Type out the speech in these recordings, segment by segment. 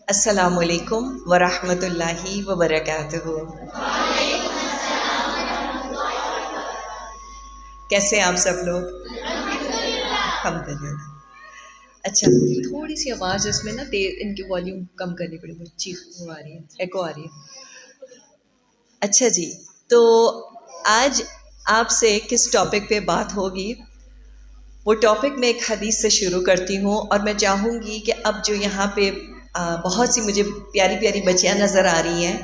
السلام علیکم ورحمۃ اللہ وبرکاتہ۔ کیسے ہیں آپ سب لوگ؟ الحمدللہ۔ اچھا، تھوڑی سی آواز اس میں نا تیز، ان کی والیوم کم کرنی پڑے گی، چیخ وہ آ رہی ہے، ایکو آ رہی ہے۔ اچھا جی، تو آج آپ سے کس ٹاپک پہ بات ہوگی؟ وہ ٹاپک میں ایک حدیث سے شروع کرتی ہوں، اور میں چاہوں گی کہ اب جو یہاں پہ بہت سی مجھے پیاری پیاری بچیاں نظر آ رہی ہیں،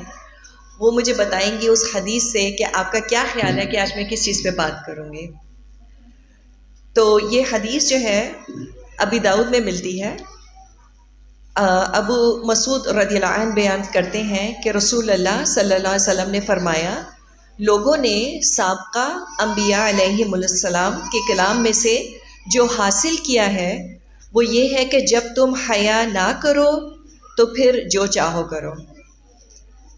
وہ مجھے بتائیں گی اس حدیث سے کہ آپ کا کیا خیال ہے کہ آج میں کس چیز پہ بات کروں گی۔ تو یہ حدیث جو ہے ابی داؤد میں ملتی ہے۔ ابو مسعود رضی اللہ عنہ بیان کرتے ہیں کہ رسول اللہ صلی اللہ علیہ وسلم نے فرمایا، لوگوں نے سابقہ انبیاء علیہ السلام کے کلام میں سے جو حاصل کیا ہے وہ یہ ہے کہ جب تم حیا نہ کرو تو پھر جو چاہو کرو۔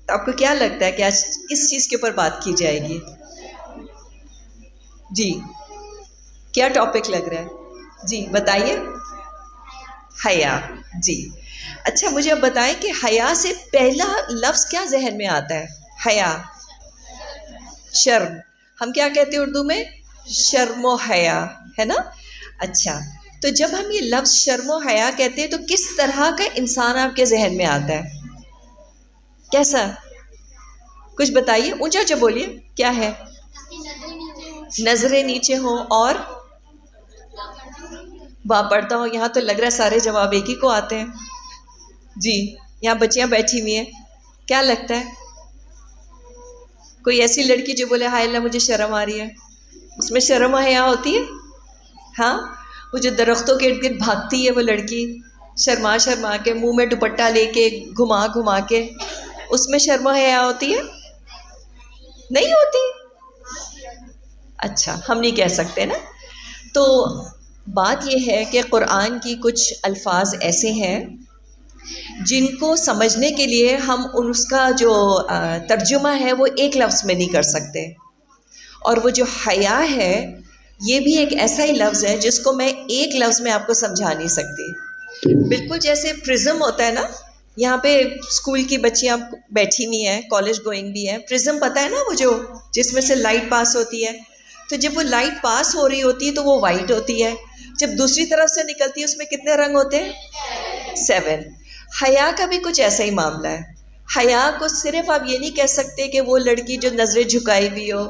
تو آپ کو کیا لگتا ہے کہ آج کس چیز کے اوپر بات کی جائے گی؟ جی، کیا ٹاپک لگ رہا ہے؟ جی بتائیے۔ حیا، جی۔ اچھا، مجھے اب بتائیں کہ حیا سے پہلا لفظ کیا ذہن میں آتا ہے؟ حیا، شرم۔ ہم کیا کہتے ہیں اردو میں؟ شرم و حیا، ہے نا؟ اچھا، تو جب ہم یہ لفظ شرم و حیا کہتے ہیں تو کس طرح کا انسان آپ کے ذہن میں آتا ہے؟ کیسا؟ کچھ بتائیے، اونچا اونچا بولیے، کیا ہے؟ نظریں نیچے ہوں اور با پڑتا ہو۔ یہاں تو لگ رہا ہے سارے جواب ایک ہی کو آتے ہیں۔ جی، یہاں بچیاں بیٹھی ہوئی ہیں، کیا لگتا ہے؟ کوئی ایسی لڑکی جو بولے ہائے اللہ مجھے شرم آ رہی ہے؟ اس میں شرم و حیا ہوتی ہے؟ ہاں، وہ جو درختوں کے ارد گرد بھاگتی ہے وہ لڑکی، شرما شرما کے، منہ میں دوپٹہ لے کے، گھما گھما کے، اس میں شرم و حیا ہوتی ہے؟ نہیں ہوتی؟ اچھا، ہم نہیں کہہ سکتے نا۔ تو بات یہ ہے کہ قرآن کی کچھ الفاظ ایسے ہیں جن کو سمجھنے کے لیے ہم اس کا جو ترجمہ ہے وہ ایک لفظ میں نہیں کر سکتے، اور وہ جو حیا ہے یہ بھی ایک ایسا ہی لفظ ہے جس کو میں ایک لفظ میں آپ کو سمجھا نہیں سکتی۔ بالکل جیسے پرزم ہوتا ہے نا، یہاں پہ اسکول کی بچیاں بیٹھی ہوئی ہیں، کالج گوئنگ بھی ہیں۔ پرزم پتہ ہے نا، وہ جو جس میں سے لائٹ پاس ہوتی ہے، تو جب وہ لائٹ پاس ہو رہی ہوتی ہے تو وہ وائٹ ہوتی ہے، جب دوسری طرف سے نکلتی ہے اس میں کتنے رنگ ہوتے ہیں؟ 7۔ حیا کا بھی کچھ ایسا ہی معاملہ ہے۔ حیا کو صرف آپ یہ نہیں کہہ سکتے کہ وہ لڑکی جو نظریں جھکائی ہوئی ہو،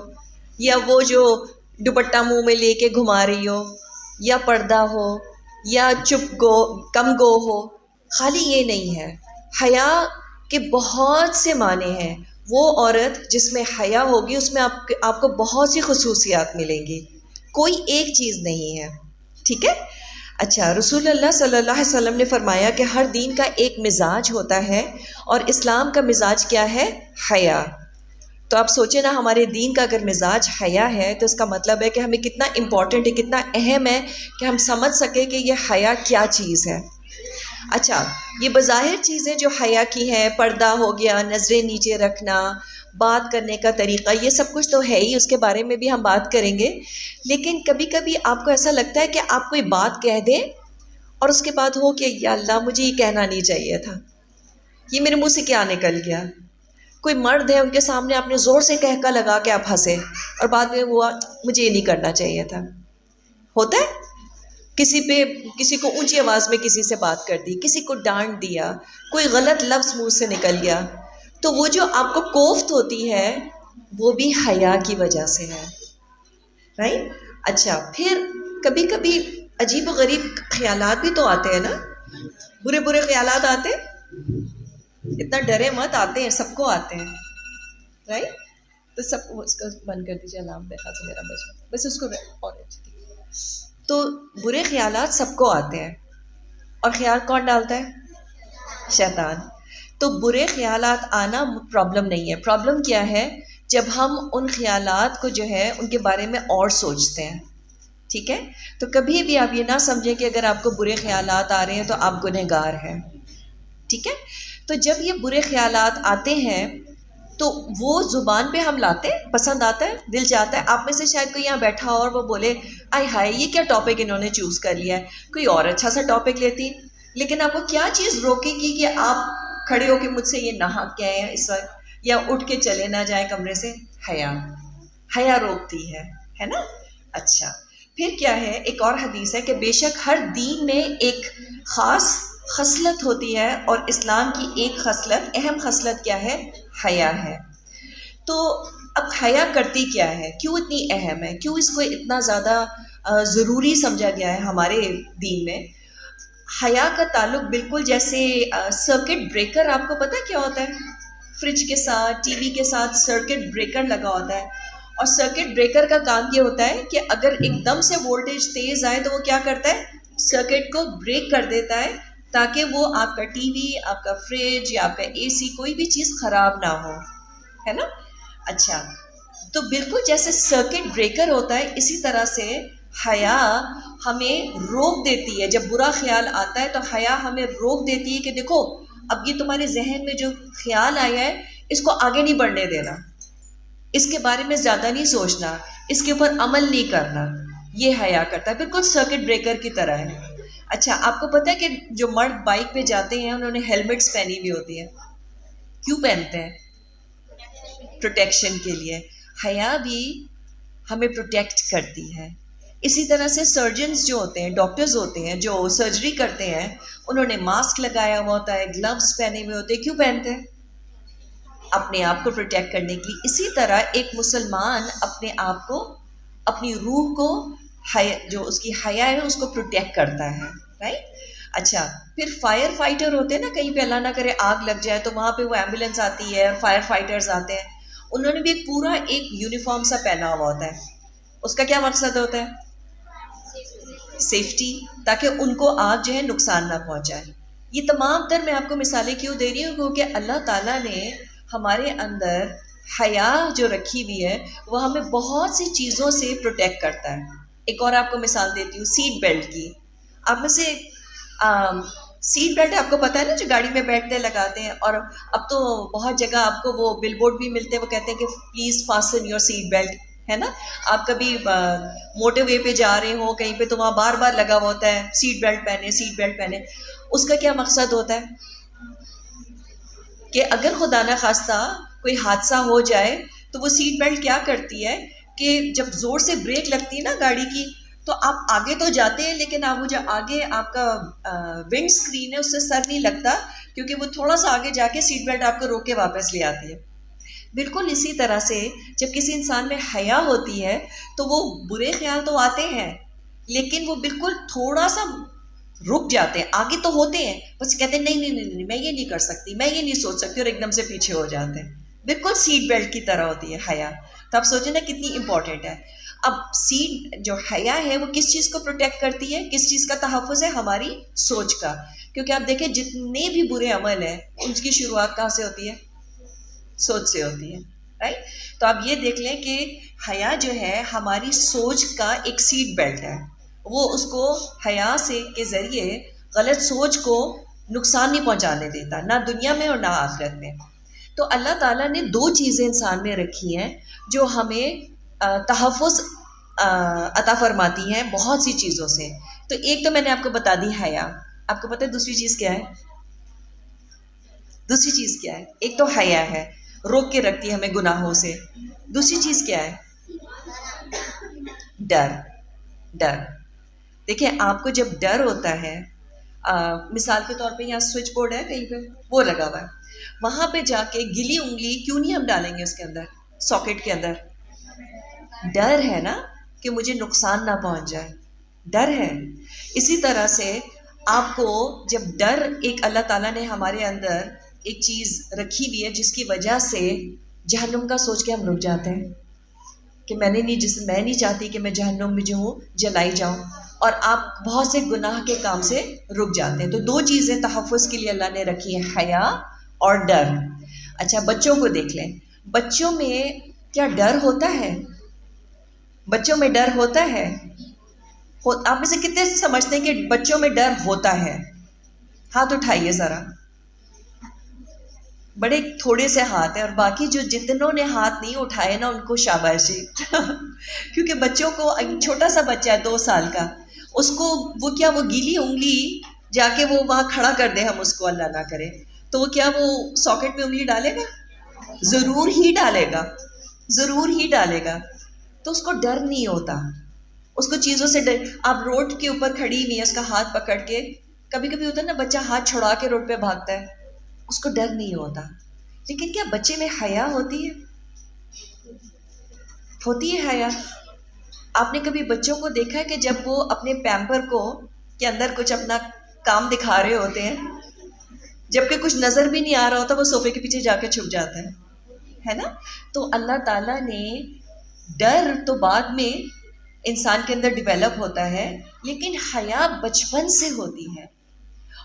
یا وہ جو دوپٹہ منہ میں لے کے گھما رہی ہو، یا پردہ ہو، یا چپ گو، کم گو ہو، خالی یہ نہیں ہے۔ حیا کے بہت سے معنی ہیں۔ وہ عورت جس میں حیا ہوگی اس میں آپ کو بہت سی خصوصیات ملیں گی، کوئی ایک چیز نہیں ہے، ٹھیک ہے؟ اچھا، رسول اللہ صلی اللہ علیہ وسلم نے فرمایا کہ ہر دین کا ایک مزاج ہوتا ہے، اور اسلام کا مزاج کیا ہے؟ حیا۔ تو آپ سوچیں نا، ہمارے دین کا اگر مزاج حیا ہے تو اس کا مطلب ہے کہ ہمیں کتنا امپورٹنٹ ہے، کتنا اہم ہے کہ ہم سمجھ سکیں کہ یہ حیا کیا چیز ہے۔ اچھا، یہ بظاہر چیزیں جو حیا کی ہیں، پردہ ہو گیا، نظریں نیچے رکھنا، بات کرنے کا طریقہ، یہ سب کچھ تو ہے ہی، اس کے بارے میں بھی ہم بات کریں گے۔ لیکن کبھی کبھی آپ کو ایسا لگتا ہے کہ آپ کوئی بات کہہ دیں اور اس کے بعد ہو کہ یا اللہ مجھے یہ کہنا نہیں چاہیے تھا، یہ میرے منہ سے کیا نکل گیا۔ کوئی مرد ہے، ان کے سامنے آپ نے زور سے کہکا لگا کے آپ ہنسے، اور بعد میں ہوا مجھے یہ نہیں کرنا چاہیے تھا۔ ہوتا ہے؟ کسی کو اونچی آواز میں کسی سے بات کر دی، کسی کو ڈانٹ دیا، کوئی غلط لفظ منہ سے نکل گیا، تو وہ جو آپ کو کوفت ہوتی ہے وہ بھی حیا کی وجہ سے ہے، رائٹ؟ اچھا، پھر کبھی کبھی عجیب و غریب خیالات بھی تو آتے ہیں نا، برے برے خیالات آتے ہیں، اتنا ڈرے مت، آتے ہیں، سب کو آتے ہیں، رائٹ؟ تو سب کو اس کا بند کر دیجیے، الارم دیکھا سے میرا بچہ، بس اس کو اورنج۔ تو برے خیالات سب کو آتے ہیں، اور خیال کون ڈالتا ہے؟ شیطان۔ تو برے خیالات آنا پرابلم نہیں ہے، پرابلم کیا ہے؟ جب ہم ان خیالات کو جو ہے ان کے بارے میں اور سوچتے ہیں، ٹھیک ہے؟ تو کبھی بھی آپ یہ نہ سمجھیں کہ اگر آپ کو برے خیالات آ رہے ہیں تو آپ گنہگار ہیں، ٹھیک ہے؟ تو جب یہ برے خیالات آتے ہیں تو وہ زبان پہ ہم لاتے ہیں، پسند آتا ہے، دل چاہتا ہے۔ آپ میں سے شاید کوئی یہاں بیٹھا ہو اور وہ بولے آئے ہائے یہ کیا ٹاپک انہوں نے چوز کر لیا ہے، کوئی اور اچھا سا ٹاپک لیتی، لیکن آپ کو کیا چیز روکے گی کہ آپ کھڑے ہو کے مجھ سے یہ ناحق کہے ہیں اس وقت، یا اٹھ کے چلے نہ جائیں کمرے سے، حیا، حیا روکتی ہے نا. اچھا پھر کیا ہے، ایک اور حدیث ہے کہ بے شک ہر دین میں ایک خاص خصلت ہوتی ہے، اور اسلام کی ایک خصلت، اہم خصلت کیا ہے؟ حیا ہے. تو اب حیا کرتی کیا ہے، کیوں اتنی اہم ہے، کیوں اس کو اتنا زیادہ ضروری سمجھا گیا ہے ہمارے دین میں؟ حیا کا تعلق بالکل جیسے سرکٹ بریکر، آپ کو پتہ کیا ہوتا ہے؟ فریج کے ساتھ، ٹی وی کے ساتھ سرکٹ بریکر لگا ہوتا ہے، اور سرکٹ بریکر کا کام یہ ہوتا ہے کہ اگر ایک دم سے وولٹیج تیز آئے تو وہ کیا کرتا ہے؟ سرکٹ کو بریک کر دیتا ہے، تاکہ وہ آپ کا ٹی وی، آپ کا فریج یا آپ کا اے سی، کوئی بھی چیز خراب نہ ہو، ہے نا. اچھا تو بالکل جیسے سرکٹ بریکر ہوتا ہے، اسی طرح سے حیا ہمیں روک دیتی ہے. جب برا خیال آتا ہے تو حیا ہمیں روک دیتی ہے کہ دیکھو اب یہ تمہارے ذہن میں جو خیال آیا ہے اس کو آگے نہیں بڑھنے دینا، اس کے بارے میں زیادہ نہیں سوچنا، اس کے اوپر عمل نہیں کرنا. یہ حیا کرتا ہے، بالکل سرکٹ بریکر کی طرح ہے. اچھا آپ کو پتہ ہے کہ جو مرد بائک پہ جاتے ہیں انہوں نے ہیلمٹس پہنی ہوئی ہوتی ہے، کیوں پہنتے ہیں؟ پروٹیکشن کے لیے. حیا بھی ہمیں پروٹیکٹ کرتی ہے. اسی طرح سے سرجنز جو ہوتے ہیں، ڈاکٹرز ہوتے ہیں جو سرجری کرتے ہیں، انہوں نے ماسک لگایا ہوا ہوتا ہے، گلوز پہنے ہوئے ہوتے ہیں، کیوں پہنتے ہیں؟ اپنے آپ کو پروٹیکٹ کرنے کے لیے. اسی طرح ایک مسلمان اپنے آپ کو، اپنی روح کو، جو اس کی حیا ہے اس کو پروٹیکٹ کرتا ہے، رائٹ. اچھا پھر فائر فائٹر ہوتے ہیں نا، کہیں پہ اللہ نہ کرے آگ لگ جائے تو وہاں پہ وہ ایمبولینس آتی ہے، فائر فائٹرز آتے ہیں، انہوں نے بھی ایک پورا ایک یونیفارم سا پہنا ہوا ہوتا ہے. اس کا کیا مقصد ہوتا ہے؟ سیفٹی، تاکہ ان کو آگ جو ہے نقصان نہ پہنچائے. یہ تمام تر میں آپ کو مثالیں کیوں دے رہی ہوں؟ کیونکہ اللہ تعالیٰ نے ہمارے اندر حیا جو رکھی ہوئی ہے وہ ہمیں بہت سی چیزوں سے پروٹیکٹ کرتا ہے. ایک اور آپ کو مثال دیتی ہوں سیٹ بیلٹ کی. آپ میں سے سیٹ بیلٹ آپ کو پتہ ہے نا، جو گاڑی میں بیٹھتے لگاتے ہیں، اور اب تو بہت جگہ آپ کو وہ بل بورڈ بھی ملتے ہیں، وہ کہتے ہیں کہ please fasten your seat belt, ہے نا. آپ کبھی موٹر وے پہ جا رہے ہو کہیں پہ تو وہاں بار بار لگا ہوا ہوتا ہے سیٹ بیلٹ پہنے، سیٹ بیلٹ پہنے. اس کا کیا مقصد ہوتا ہے؟ کہ اگر خدا نہ خواستہ کوئی حادثہ ہو جائے تو وہ سیٹ بیلٹ کیا کرتی ہے کہ جب زور سے بریک لگتی ہے نا گاڑی کی، تو آپ آگے تو جاتے ہیں لیکن آپ وہ جو آگے آپ کا ونڈ اسکرین ہے اس سے سر نہیں لگتا، کیونکہ وہ تھوڑا سا آگے جا کے سیٹ بیلٹ آپ کو روک کے واپس لے آتی ہے. بالکل اسی طرح سے جب کسی انسان میں حیا ہوتی ہے تو وہ برے خیال تو آتے ہیں لیکن وہ بالکل تھوڑا سا رک جاتے ہیں. آگے تو ہوتے ہیں بس کہتے ہیں نہیں نہیں نہیں نہیں میں یہ نہیں کر سکتی، میں یہ نہیں سوچ سکتی، اور ایک دم سے پیچھے ہو جاتے ہیں. بالکل سیٹ بیلٹ کی طرح ہوتی ہے حیا. تو آپ سوچیں نا کتنی امپورٹنٹ ہے. اب سیٹ جو حیا ہے وہ کس چیز کو پروٹیکٹ کرتی ہے، کس چیز کا تحفظ ہے؟ ہماری سوچ کا. کیونکہ آپ دیکھیں جتنے بھی برے عمل ہیں ان کی شروعات کہاں سے ہوتی ہے؟ سوچ سے ہوتی ہے، رائٹ. تو آپ یہ دیکھ لیں کہ حیا جو ہے ہماری سوچ کا ایک سیٹ بیلٹ ہے. وہ اس کو حیا سے کے ذریعے غلط سوچ کو نقصان نہیں پہنچانے دیتا، نہ دنیا میں اور نہ آخرت میں. تو اللہ تعالیٰ نے دو چیزیں انسان میں رکھی ہیں جو ہمیں تحفظ عطا فرماتی ہیں بہت سی چیزوں سے. تو ایک تو میں نے آپ کو بتا دی حیا. آپ کو پتہ ہے دوسری چیز کیا ہے؟ دوسری چیز کیا ہے؟ ایک تو حیا ہے، روک کے رکھتی ہے ہمیں گناہوں سے. دوسری چیز کیا ہے؟ ڈر. ڈر. دیکھیں آپ کو جب ڈر ہوتا ہے، مثال کے طور پہ یہاں سوئچ بورڈ ہے کہیں پہ وہ لگا ہوا ہے، وہاں پہ جا کے گلی انگلی کیوں نہیں ہم ڈالیں گے اس کے اندر، ساکٹ کے اندر؟ ڈر ہے نا کہ مجھے نقصان نہ پہنچ جائے، ڈر ہے. اسی طرح سے آپ کو جب ڈر، ایک اللہ تعالیٰ نے ہمارے اندر ایک چیز رکھی ہوئی ہے جس کی وجہ سے جہنم کا سوچ کے ہم رک جاتے ہیں کہ میں نہیں چاہتی کہ میں جہنم میں جو ہوں جلائی جاؤں، اور آپ بہت سے گناہ کے کام سے رک جاتے ہیں. تو دو چیزیں تحفظ کے لیے اللہ نے رکھی ہیں، حیا اور ڈر. اچھا بچوں کو دیکھ لیں، بچوں میں کیا ڈر ہوتا ہے؟ بچوں میں ڈر ہوتا ہے؟ آپ میں سے کتنے سمجھتے ہیں کہ بچوں میں ڈر ہوتا ہے؟ ہاتھ اٹھائیے ذرا. بڑے تھوڑے سے ہاتھ ہیں، اور باقی جو جتنوں نے ہاتھ نہیں اٹھائے نا ان کو شاباشی. کیونکہ بچوں کو، چھوٹا سا بچہ ہے 2 سال کا، اس کو وہ گیلی انگلی جا کے وہ وہاں کھڑا کر دیں ہم اس کو، اللہ نہ کرے، تو وہ کیا وہ ساکٹ میں انگلی ڈالے گا؟ ضرور ہی ڈالے گا، ضرور ہی ڈالے گا. تو اس کو ڈر نہیں ہوتا، اس کو چیزوں سے ڈر. آپ روڈ کے اوپر کھڑی ہوئی ہیں، اس کا ہاتھ پکڑ کے، کبھی کبھی ہوتا ہے نا بچہ ہاتھ چھڑا کے روڈ پہ بھاگتا ہے، اس کو ڈر نہیں ہوتا. لیکن کیا بچے میں حیا ہوتی ہے؟ ہوتی ہے حیا. آپ نے کبھی بچوں کو دیکھا ہے کہ جب وہ اپنے پیمپر کو کے اندر کچھ اپنا کام دکھا رہے ہوتے ہیں، جبکہ کچھ نظر بھی نہیں آ رہا ہوتا، وہ صوفے کے پیچھے جا کے چھپ جاتا ہے نا؟ تو اللہ تعالیٰ نے ڈر تو بعد میں انسان کے اندر ڈیولپ ہوتا ہے، لیکن حیا بچپن سے ہوتی ہے.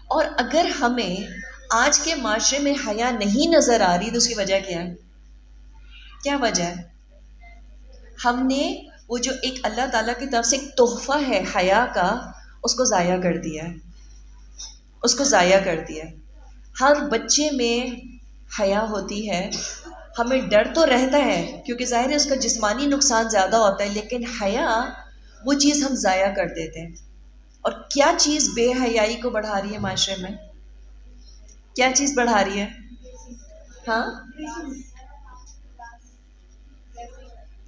اور اگر ہمیں آج کے معاشرے میں حیا نہیں نظر آ رہی تو اس کی وجہ کیا ہے؟ کیا وجہ ہے؟ ہم نے وہ جو ایک اللہ تعالیٰ کی طرف سے ایک تحفہ ہے حیا کا، اس کو ضائع کر دیا ہے، اس کو ضائع کر دیا ہے. ہر بچے میں حیا ہوتی ہے. ہمیں ڈر تو رہتا ہے کیونکہ ظاہر ہے اس کا جسمانی نقصان زیادہ ہوتا ہے، لیکن حیا وہ چیز ہم ضائع کر دیتے ہیں. اور کیا چیز بے حیائی کو بڑھا رہی ہے معاشرے میں؟ کیا چیز بڑھا رہی ہے؟ ہاں،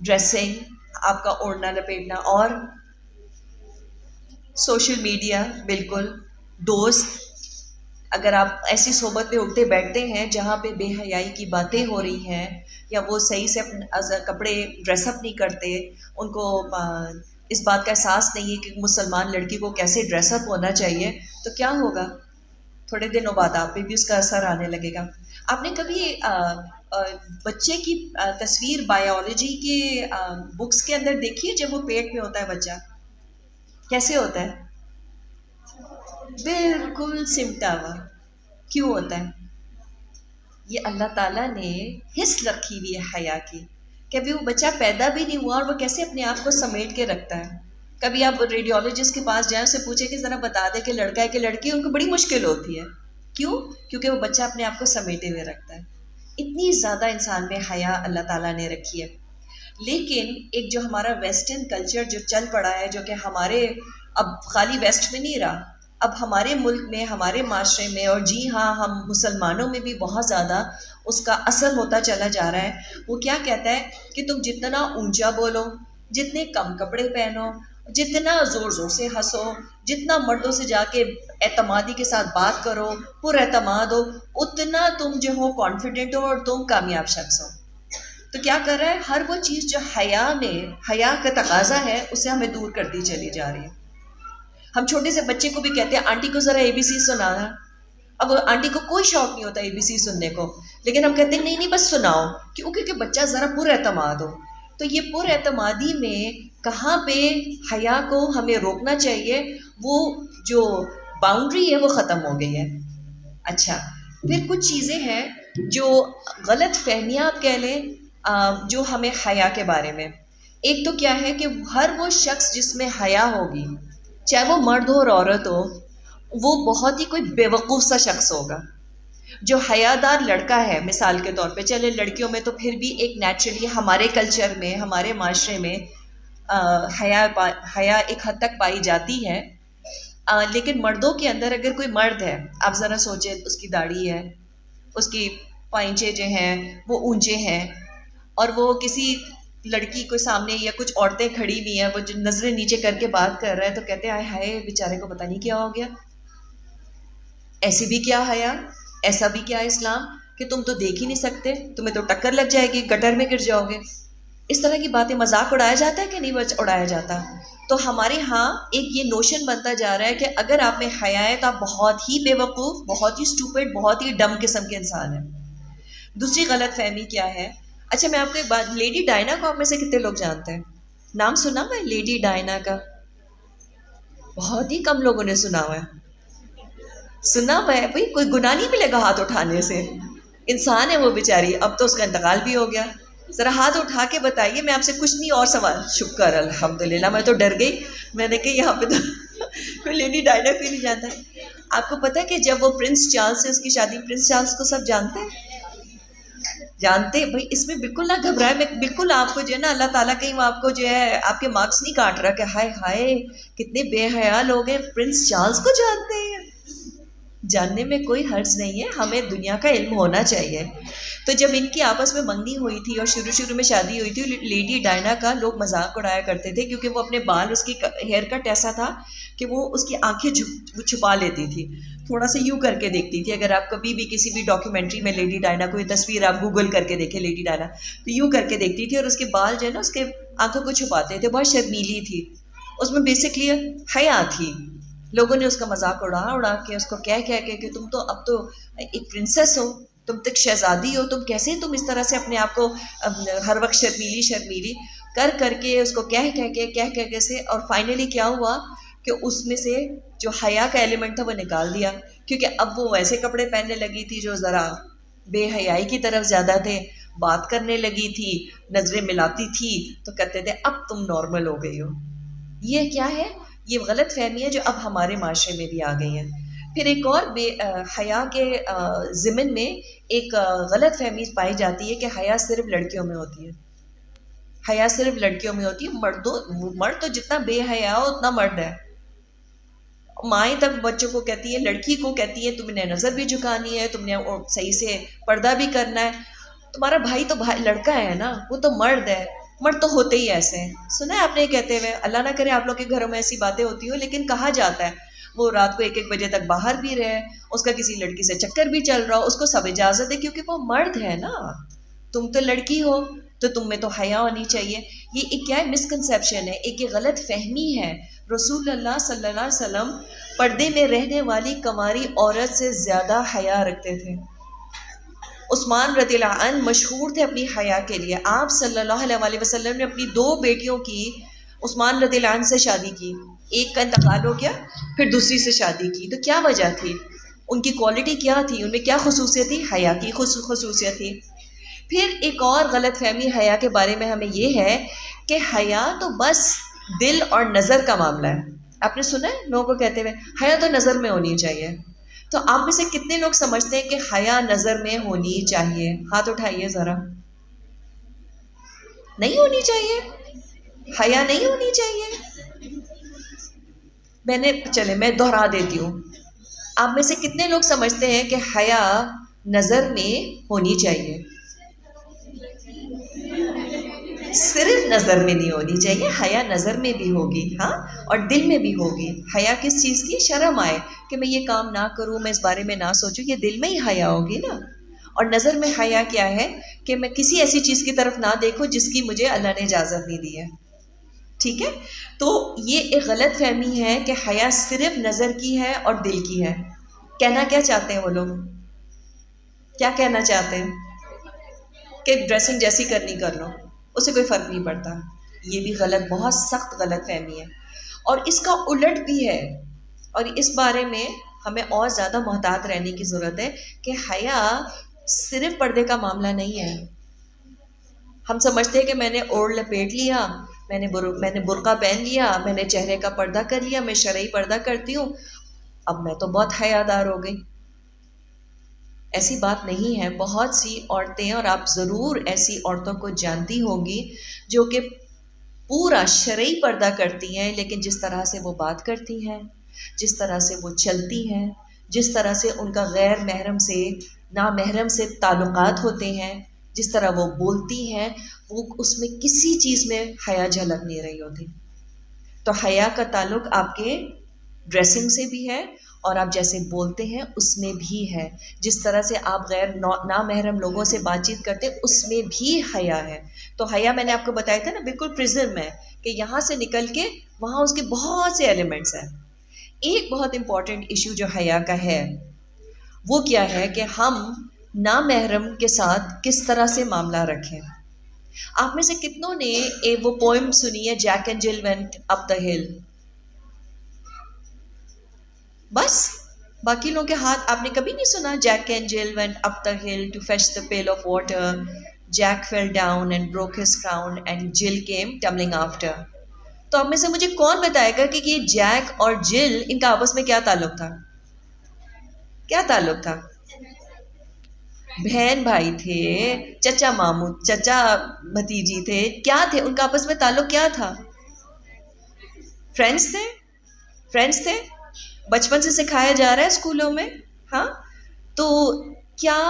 ڈریسنگ، آپ کا اوڑھنا لپیٹنا، اور سوشل میڈیا. بالکل. دوست، اگر آپ ایسی صحبت میں اٹھتے بیٹھتے ہیں جہاں پہ بے حیائی کی باتیں ہو رہی ہیں، یا وہ صحیح سے اپنے کپڑے ڈریس اپ نہیں کرتے، ان کو اس بات کا احساس نہیں ہے کہ مسلمان لڑکی کو کیسے ڈریس اپ ہونا چاہیے، تو کیا ہوگا؟ تھوڑے دنوں بعد آپ پہ بھی اس کا اثر آنے لگے گا. آپ نے کبھی بچے کی تصویر بایولوجی کے بکس کے اندر دیکھی ہے؟ جب وہ پیٹ میں ہوتا ہے بچہ کیسے ہوتا ہے؟ بالکل سمٹا ہوا. کیوں ہوتا ہے؟ یہ اللہ تعالیٰ نے حس رکھی ہوئی ہے حیا کی، کہ ابھی وہ بچہ پیدا بھی نہیں ہوا اور وہ کیسے اپنے آپ کو سمیٹ کے رکھتا ہے. کبھی آپ ریڈیولوجسٹ کے پاس جائیں، اسے پوچھیں کہ ذرا بتا دے کہ لڑکا ہے کہ لڑکی ہے، ان کو بڑی مشکل ہوتی ہے. کیوں؟ کیونکہ وہ بچہ اپنے آپ کو سمیٹے ہوئے رکھتا ہے. اتنی زیادہ انسان میں حیا اللہ تعالیٰ نے رکھی ہے. لیکن ایک جو ہمارا ویسٹرن کلچر جو چل پڑا ہے، جو کہ ہمارے اب خالی ویسٹ میں نہیں رہا، اب ہمارے ملک میں، ہمارے معاشرے میں، اور جی ہاں ہم مسلمانوں میں بھی بہت زیادہ اس کا اثر ہوتا چلا جا رہا ہے. وہ کیا کہتا ہے کہ تم جتنا اونچا بولو، جتنے کم کپڑے پہنو، جتنا زور زور سے ہنسو، جتنا مردوں سے جا کے اعتمادی کے ساتھ بات کرو، پر اعتماد ہو، اتنا تم جو ہو کانفیڈنٹ ہو اور تم کامیاب شخص ہو. تو کیا کر رہا ہے؟ ہر وہ چیز جو حیا میں حیا کا تقاضا ہے، اسے ہمیں دور کرتی چلی جا رہی ہے. ہم چھوٹے سے بچے کو بھی کہتے ہیں آنٹی کو ذرا اے بی سی سنانا. اب آنٹی کو کوئی شوق نہیں ہوتا اے بی سی سننے کو، لیکن ہم کہتے ہیں نہیں بس سناؤ، کیونکہ بچہ ذرا پر اعتماد ہو. تو یہ پر اعتمادی میں کہاں پہ حیا کو ہمیں روکنا چاہیے، وہ جو باؤنڈری ہے وہ ختم ہو گئی ہے. اچھا، پھر کچھ چیزیں ہیں جو غلط فہمیاں آپ کہہ لیں جو ہمیں حیا کے بارے میں. ایک تو کیا ہے کہ ہر وہ شخص جس میں حیا ہوگی، چاہے وہ مرد ہو اور عورت ہو، وہ بہت ہی کوئی بیوقوف سا شخص ہوگا. جو حیادار لڑکا ہے، مثال کے طور پہ، چلے لڑکیوں میں تو پھر بھی ایک نیچرلی ہمارے کلچر میں، ہمارے معاشرے میں حیا ایک حد تک پائی جاتی ہے. لیکن مردوں کے اندر اگر کوئی مرد ہے، آپ ذرا سوچیں، اس کی داڑھی ہے، اس کی پائنچے جو ہیں وہ اونچے ہیں، اور وہ کسی لڑکی کو سامنے یا کچھ عورتیں کھڑی ہوئی ہیں، وہ جو نظریں نیچے کر کے بات کر رہا ہے، تو کہتے ہیں ہائے بیچارے کو پتہ نہیں کیا ہو گیا. ایسی بھی کیا حیا، ایسا بھی کیا اسلام کہ تم تو دیکھ ہی نہیں سکتے، تمہیں تو ٹکر لگ جائے گی، گٹر میں گر جاؤ گے. اس طرح کی باتیں مذاق اڑایا جاتا ہے کہ نہیں اڑایا جاتا؟ تو ہمارے ہاں ایک یہ نوشن بنتا جا رہا ہے کہ اگر آپ میں حیا ہے تو آپ بہت ہی بے وقوف، بہت ہی اسٹوپڈ، بہت ہی ڈم قسم کے انسان ہیں. دوسری غلط فہمی کیا ہے؟ اچھا میں آپ کو ایک بات، لیڈی ڈائنا کو آپ میں سے کتنے لوگ جانتے ہیں؟ نام سنا میں لیڈی ڈائنا کا؟ بہت ہی کم لوگوں نے سنا ہوا ہے. سنا ہوا ہے بھائی، کوئی گناہ نہیں ملے گا ہاتھ اٹھانے سے. انسان ہے وہ بیچاری، اب تو اس کا انتقال بھی ہو گیا. ذرا ہاتھ اٹھا کے بتائیے، میں آپ سے کچھ نہیں اور سوال. شکر الحمدللہ، میں تو ڈر گئی، میں نے کہا یہاں پہ تو کوئی لیڈی ڈائنا کوئی نہیں جانتا ہے. آپ کو پتہ ہے کہ جب وہ پرنس چارلس سے اس کی شادی، پرنس چارلس کو سب جانتے ہیں؟ جانتے بھائی، اس میں بالکل نہ گھبرائے. میں بالکل آپ کو جو ہے نا اللہ تعالیٰ کہیں وہ آپ کو جو ہے آپ کے مارکس نہیں کاٹ رہا کہ ہائے ہائے کتنے بے حیا لوگ ہیں، پرنس چارلس کو جانتے ہیں. جاننے میں کوئی حرج نہیں ہے، ہمیں دنیا کا علم ہونا چاہیے. تو جب ان کی آپس میں منگنی ہوئی تھی اور شروع میں شادی ہوئی تھی، لیڈی ڈائنا کا لوگ مذاق اڑایا کرتے تھے کیونکہ وہ اپنے بال، اس کی ہیئر کٹ ایسا تھا کہ وہ اس کی آنکھیں چھپا لیتی تھی، تھوڑا سا یوں کر کے دیکھتی تھی. اگر آپ کبھی بھی کسی بھی ڈاکیومنٹری میں لیڈی ڈائنا کو، یہ تصویر آپ گوگل کر کے دیکھیں لیڈی ڈائنا، تو یوں کر کے دیکھتی تھی اور اس کے بال جو ہے نا اس کے آنکھوں کو چھپاتے تھے. بہت شرمیلی تھی، اس میں بیسکلی حیا تھی. لوگوں نے اس کا مذاق اڑا کے اس کو کہہ کہ تم تو اب تو ایک پرنسس ہو، تم تک شہزادی ہو، تم کیسے تم اس طرح سے اپنے آپ کو ہر وقت شرمیلی کر کے اس کو کہہ کے سے. اور فائنلی کیا ہوا کہ اس میں سے جو حیا کا ایلیمنٹ تھا وہ نکال دیا، کیونکہ اب وہ ویسے کپڑے پہننے لگی تھی جو ذرا بے حیائی کی طرف زیادہ تھے، بات کرنے لگی تھی، نظریں ملاتی تھی، تو کہتے تھے اب تم نارمل ہو گئی ہو. یہ کیا ہے؟ یہ غلط فہمی ہے جو اب ہمارے معاشرے میں بھی آ گئی ہے. پھر ایک اور حیا کے ضمن میں ایک غلط فہمی پائی جاتی ہے کہ حیا صرف لڑکیوں میں ہوتی ہے. حیا صرف لڑکیوں میں ہوتی ہے، مرد تو جتنا بے حیا ہو اتنا مرد ہے. مائیں تک بچوں کو کہتی ہے، لڑکی کو کہتی ہے تم نے نظر بھی جھکانی ہے، تم نے صحیح سے پردہ بھی کرنا ہے. تمہارا بھائی تو لڑکا ہے نا، وہ تو مرد ہے. مرد تو ہوتے ہی ایسے ہیں. سنا ہے آپ نے کہتے ہوئے؟ اللہ نہ کرے آپ لوگ کے گھروں میں ایسی باتیں ہوتی ہو، لیکن کہا جاتا ہے وہ رات کو 1 بجے تک باہر بھی رہے، اس کا کسی لڑکی سے چکر بھی چل رہا ہو، اس کو سب اجازت ہے کیونکہ وہ مرد ہے نا. تم تو لڑکی ہو تو تم میں تو حیا ہونی چاہیے. یہ ایک کیا ہے؟ مسکنسیپشن ہے، ایک یہ غلط فہمی ہے. رسول اللہ صلی اللہ علیہ وسلم پردے میں رہنے والی کنواری عورت سے زیادہ حیا رکھتے تھے. عثمان رضی اللہ عنہ مشہور تھے اپنی حیا کے لیے. آپ صلی اللہ علیہ وسلم نے اپنی 2 بیٹیوں کی عثمان رضی اللہ عنہ سے شادی کی. ایک کا انتقال ہو گیا، پھر دوسری سے شادی کی. تو کیا وجہ تھی؟ ان کی کوالٹی کیا تھی؟ ان میں کیا خصوصیت تھی؟ حیا کی خصوصیت تھی. پھر ایک اور غلط فہمی حیا کے بارے میں ہمیں یہ ہے کہ حیا تو بس دل اور نظر کا معاملہ ہے. آپ نے سنا ہے لوگوں کو کہتے ہوئے حیا تو نظر میں ہونی چاہیے. تو آپ میں سے کتنے لوگ سمجھتے ہیں کہ حیا نظر میں ہونی چاہیے؟ ہاتھ اٹھائیے ذرا. نہیں ہونی چاہیے، حیا نہیں ہونی چاہیے. میں دہرا دیتی ہوں. آپ میں سے کتنے لوگ سمجھتے ہیں کہ حیا نظر میں ہونی چاہیے؟ صرف نظر میں نہیں ہونی چاہیے، حیا نظر میں بھی ہوگی، ہاں، اور دل میں بھی ہوگی. حیا کس چیز کی؟ شرم آئے کہ میں یہ کام نہ کروں، میں اس بارے میں نہ سوچوں، یہ دل میں ہی حیا ہوگی نا. اور نظر میں حیا کیا ہے؟ کہ میں کسی ایسی چیز کی طرف نہ دیکھوں جس کی مجھے اللہ نے اجازت نہیں دی ہے. ٹھیک ہے؟ تو یہ ایک غلط فہمی ہے کہ حیا صرف نظر کی ہے اور دل کی ہے. کہنا کیا چاہتے ہیں وہ لوگ؟ کیا کہنا چاہتے ہیں؟ کہ ڈریسنگ جیسی کرنی کر لو، اس سے کوئی فرق نہیں پڑتا. یہ بھی غلط، بہت سخت غلط فہمی ہے. اور اس کا الٹ بھی ہے، اور اس بارے میں ہمیں اور زیادہ محتاط رہنے کی ضرورت ہے کہ حیا صرف پردے کا معاملہ نہیں ہے. ہم سمجھتے ہیں کہ میں نے اوڑھ لپیٹ لیا، میں نے برقع پہن لیا، میں نے چہرے کا پردہ کر لیا، میں شرعی پردہ کرتی ہوں، اب میں تو بہت حیا دار ہو گئی. ایسی بات نہیں ہے. بہت سی عورتیں، اور آپ ضرور ایسی عورتوں کو جانتی ہوں گی جو کہ پورا شرعی پردہ کرتی ہیں، لیکن جس طرح سے وہ بات کرتی ہیں، جس طرح سے وہ چلتی ہیں، جس طرح سے ان کا غیر محرم سے نامحرم سے تعلقات ہوتے ہیں، جس طرح وہ بولتی ہیں، وہ اس میں کسی چیز میں حیا جھلک نہیں رہی ہوتی. تو حیا کا تعلق آپ کے ڈریسنگ سے بھی ہے، اور آپ جیسے بولتے ہیں اس میں بھی ہے. جس طرح سے آپ غیر نامحرم لوگوں سے بات چیت کرتے ہیں اس میں بھی حیا ہے. تو حیا میں نے آپ کو بتایا تھا نا، بالکل پرزم ہے کہ یہاں سے نکل کے وہاں اس کے بہت سے ایلیمنٹس ہیں. ایک بہت امپورٹنٹ ایشو جو حیا کا ہے وہ کیا ہے کہ ہم نامحرم کے ساتھ کس طرح سے معاملہ رکھیں. آپ میں سے کتنوں نے وہ پوئم سنی ہے، Jack and Jill went up the ہل؟ بس باقی لوگوں کے ہاتھ آپ نے کبھی نہیں سنا؟ Jack and Jill went up the hill to fetch the pail of water. Jack fell down and broke his crown and Jill came tumbling after. تو آپ میں سے مجھے کون بتائے گا کہ یہ جیک اور جل ان کا آپس میں کیا تعلق تھا؟ کیا تعلق تھا؟ بہن بھائی تھے، چچا ماموں، چچا بھتیجی تھے، کیا تھے ان کا آپس میں تعلق؟ کیا تھا؟ فرینڈس تھے. فرینڈس تھے، بچپن سے سکھایا جا رہا ہے اسکولوں میں. ہاں، تو کیا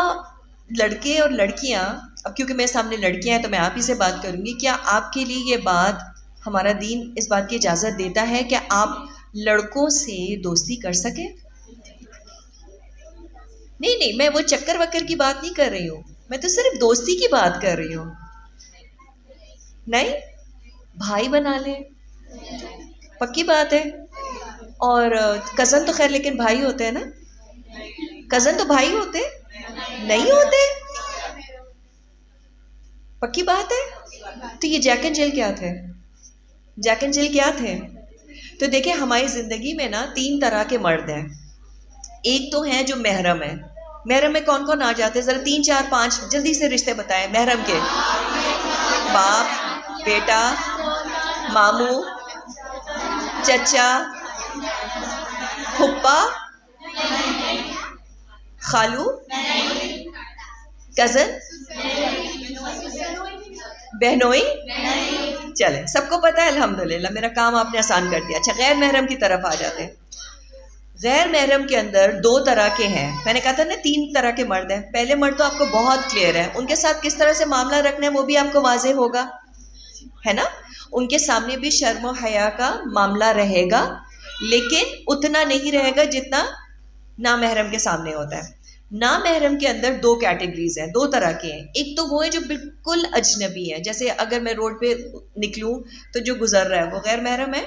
لڑکے اور لڑکیاں، اب کیونکہ میرے سامنے لڑکیاں ہیں تو میں آپ ہی سے بات کروں گی، کیا آپ کے لیے یہ بات، ہمارا دین اس بات کی اجازت دیتا ہے کہ آپ لڑکوں سے دوستی کر سکیں؟ نہیں نہیں، میں وہ چکر وکر کی بات نہیں کر رہی ہوں، میں تو صرف دوستی کی بات کر رہی ہوں. نہیں، بھائی بنا لیں، پکی بات ہے. اور کزن تو خیر لیکن بھائی ہوتے ہیں نا، کزن تو بھائی ہوتے نہیں ہوتے، پکی بات ہے. تو یہ جیک اینڈ جل کیا تھے؟ جیک اینڈ جل کیا تھے؟ تو دیکھیں ہماری زندگی میں نا تین طرح کے مرد ہیں. ایک تو ہیں جو محرم ہے. محرم میں کون کون آ جاتے ہیں؟ ذرا 3 4 5 جلدی سے رشتے بتائیں محرم کے. باپ، بیٹا، ماموں، چچا، پھپھا، خالو، کزن، بہنوئی. چلیں سب کو پتہ ہے الحمدللہ، میرا کام آپ نے آسان کر دیا. اچھا، غیر محرم کی طرف آ جاتے ہیں. غیر محرم کے اندر 2 طرح کے ہیں. میں نے کہا تھا نا 3 طرح کے مرد ہیں. پہلے مرد تو آپ کو بہت کلیئر ہے، ان کے ساتھ کس طرح سے معاملہ رکھنا ہے وہ بھی آپ کو واضح ہوگا، ہے نا. ان کے سامنے بھی شرم و حیا کا معاملہ رہے گا، لیکن اتنا نہیں رہے گا جتنا نامحرم کے سامنے ہوتا ہے. نامحرم کے اندر 2 کیٹیگریز ہیں، 2 طرح کے ہیں. ایک تو وہ ہے جو بالکل اجنبی ہے، جیسے اگر میں روڈ پہ نکلوں تو جو گزر رہا ہے وہ غیر محرم ہے.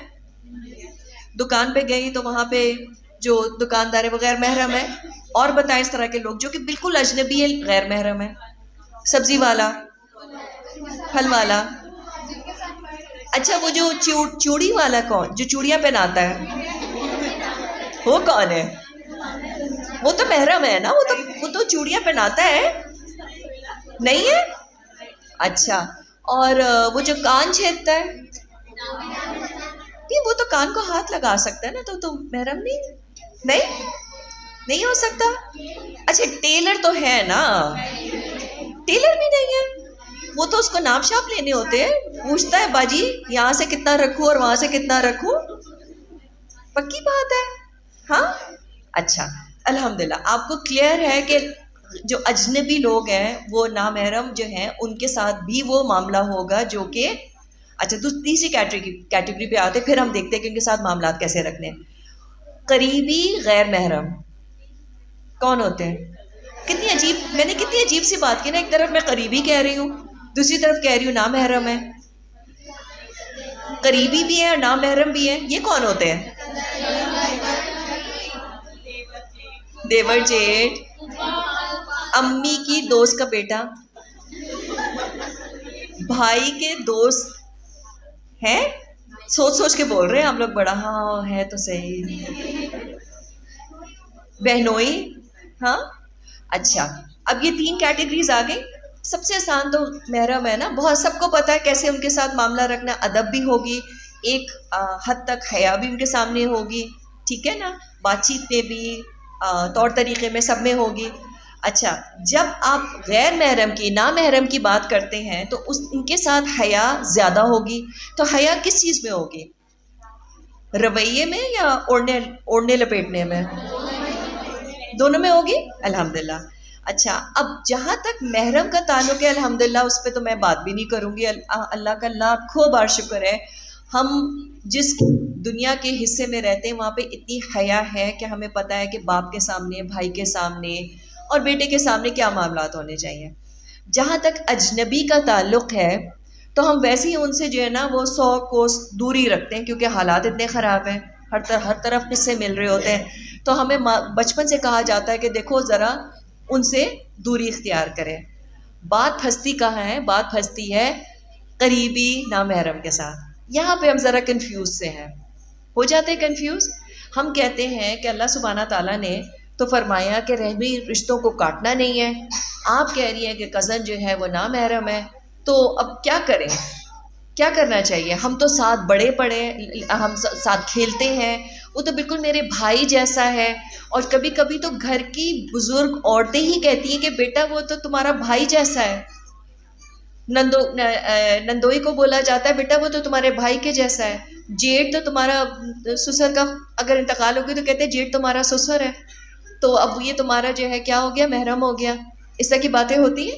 دکان پہ گئی تو وہاں پہ جو دکاندار ہے وہ غیر محرم ہے. اور بتائیں اس طرح کے لوگ جو کہ بالکل اجنبی ہے، غیر محرم ہے. سبزی والا، پھل والا. اچھا، وہ جو چوڑی والا کون، جو چوڑیاں پہناتا ہے وہ کون ہے؟ وہ تو محرم ہے نا، وہ تو چوڑیاں پہناتا ہے. نہیں ہے؟ اچھا. اور وہ جو کان چھیدتا ہے، نہیں وہ تو کان کو ہاتھ لگا سکتا ہے نا، تو محرم نہیں ہو سکتا. اچھا، ٹیلر تو ہے نا، ٹیلر بھی نہیں ہے. وہ تو اس کو ناپ شاپ لینے ہوتے ہیں، پوچھتا ہے باجی یہاں سے کتنا رکھوں اور وہاں سے کتنا رکھوں. پکی بات ہے. ہاں، اچھا الحمدللہ آپ کو کلیئر ہے کہ جو اجنبی لوگ ہیں وہ نامحرم جو ہیں ان کے ساتھ بھی وہ معاملہ ہوگا جو کہ. اچھا، تو تیسری کیٹیگری پہ آتے، پھر ہم دیکھتے ہیں کہ ان کے ساتھ معاملات کیسے رکھنے ہیں. قریبی غیر محرم کون ہوتے ہیں؟ کتنی عجیب، میں نے کتنی عجیب سی بات کی نا. ایک طرف میں قریبی کہہ رہی ہوں، دوسری طرف کہہ رہی ہوں نامحرم ہے. قریبی بھی ہے اور نامحرم بھی ہے. یہ کون ہوتے ہیں؟ دیور جیٹ، امی کی دوست کا بیٹا، بھائی کے دوست ہیں. سوچ کے بول رہے ہیں آپ لوگ بڑا، ہاں ہے تو صحیح. بہنوئی، ہاں. اچھا، اب یہ 3 کیٹیگریز آ گئی. سب سے آسان تو محرم ہے نا، بہت سب کو پتا ہے کیسے ان کے ساتھ معاملہ رکھنا. ادب بھی ہوگی، ایک حد تک حیا بھی ان کے سامنے ہوگی، ٹھیک ہے نا. بات چیت پہ بھی، طور طریقے میں، سب میں ہوگی. اچھا، جب آپ غیر محرم کی، نامحرم کی بات کرتے ہیں تو ان کے ساتھ حیا زیادہ ہوگی. تو حیا کس چیز میں ہوگی؟ رویے میں یا اوڑھنے لپیٹنے میں؟ دونوں میں ہوگی الحمدللہ. اچھا، اب جہاں تک محرم کا تعلق ہے الحمدللہ اس پہ تو میں بات بھی نہیں کروں گی. اللہ کا لاکھوں بار شکر ہے ہم جس دنیا کے حصے میں رہتے ہیں وہاں پہ اتنی حیا ہے کہ ہمیں پتہ ہے کہ باپ کے سامنے، بھائی کے سامنے اور بیٹے کے سامنے کیا معاملات ہونے چاہیے. جہاں تک اجنبی کا تعلق ہے تو ہم ویسے ہی ان سے جو ہے نا وہ 100 کوس دوری رکھتے ہیں، کیونکہ حالات اتنے خراب ہیں، ہر طرف قصے مل رہے ہوتے ہیں. تو ہمیں بچپن سے کہا جاتا ہے کہ دیکھو ذرا ان سے دوری اختیار کریں. بات پھنستی کہاں ہے؟ بات پھنستی ہے قریبی نامحرم کے ساتھ. یہاں پہ ہم ذرا کنفیوز سے ہیں، ہو جاتے ہیں کنفیوز. ہم کہتے ہیں کہ اللہ سبحانہ تعالیٰ نے تو فرمایا کہ رحمی رشتوں کو کاٹنا نہیں ہے. آپ کہہ رہی ہیں کہ کزن جو ہے وہ نامحرم ہے، تو اب کیا کریں؟ کیا کرنا چاہیے؟ ہم تو ساتھ بڑے پڑے، ہم ساتھ کھیلتے ہیں، وہ تو بالکل میرے بھائی جیسا ہے. اور کبھی کبھی تو گھر کی بزرگ عورتیں ہی کہتی ہیں کہ بیٹا وہ تو تمہارا بھائی جیسا ہے. نندوئی کو بولا جاتا ہے بیٹا وہ تو تمہارے بھائی کے جیسا ہے. جیٹ تو تمہارا سسر کا اگر انتقال ہو گئی تو کہتے ہیں جیٹ تمہارا سسر ہے. تو اب یہ تمہارا جو ہے کیا ہو گیا، محرم ہو گیا. اس طرح کی باتیں ہوتی ہیں.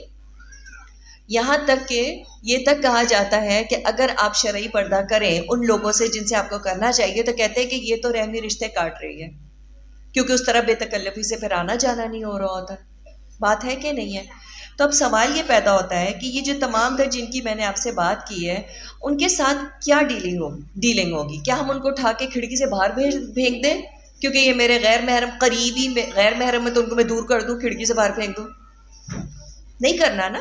یہاں تک کہ یہ تک کہا جاتا ہے کہ اگر آپ شرعی پردہ کریں ان لوگوں سے جن سے آپ کو کرنا چاہیے، تو کہتے ہیں کہ یہ تو رحمی رشتے کاٹ رہی ہے، کیونکہ اس طرح بے تکلفی سے پھر آنا جانا نہیں ہو رہا ہوتا. بات ہے کہ نہیں ہے؟ تو اب سوال یہ پیدا ہوتا ہے کہ یہ جو تمام تر جن کی میں نے آپ سے بات کی ہے، ان کے ساتھ کیا ڈیلنگ ہوگی؟ کیا ہم ان کو اٹھا کے کھڑکی سے باہر پھینک دیں کیونکہ یہ میرے غیر محرم قریبی غیر محرم ہے تو ان کو میں دور کر دوں، کھڑکی سے باہر پھینک دوں؟ نہیں کرنا نا.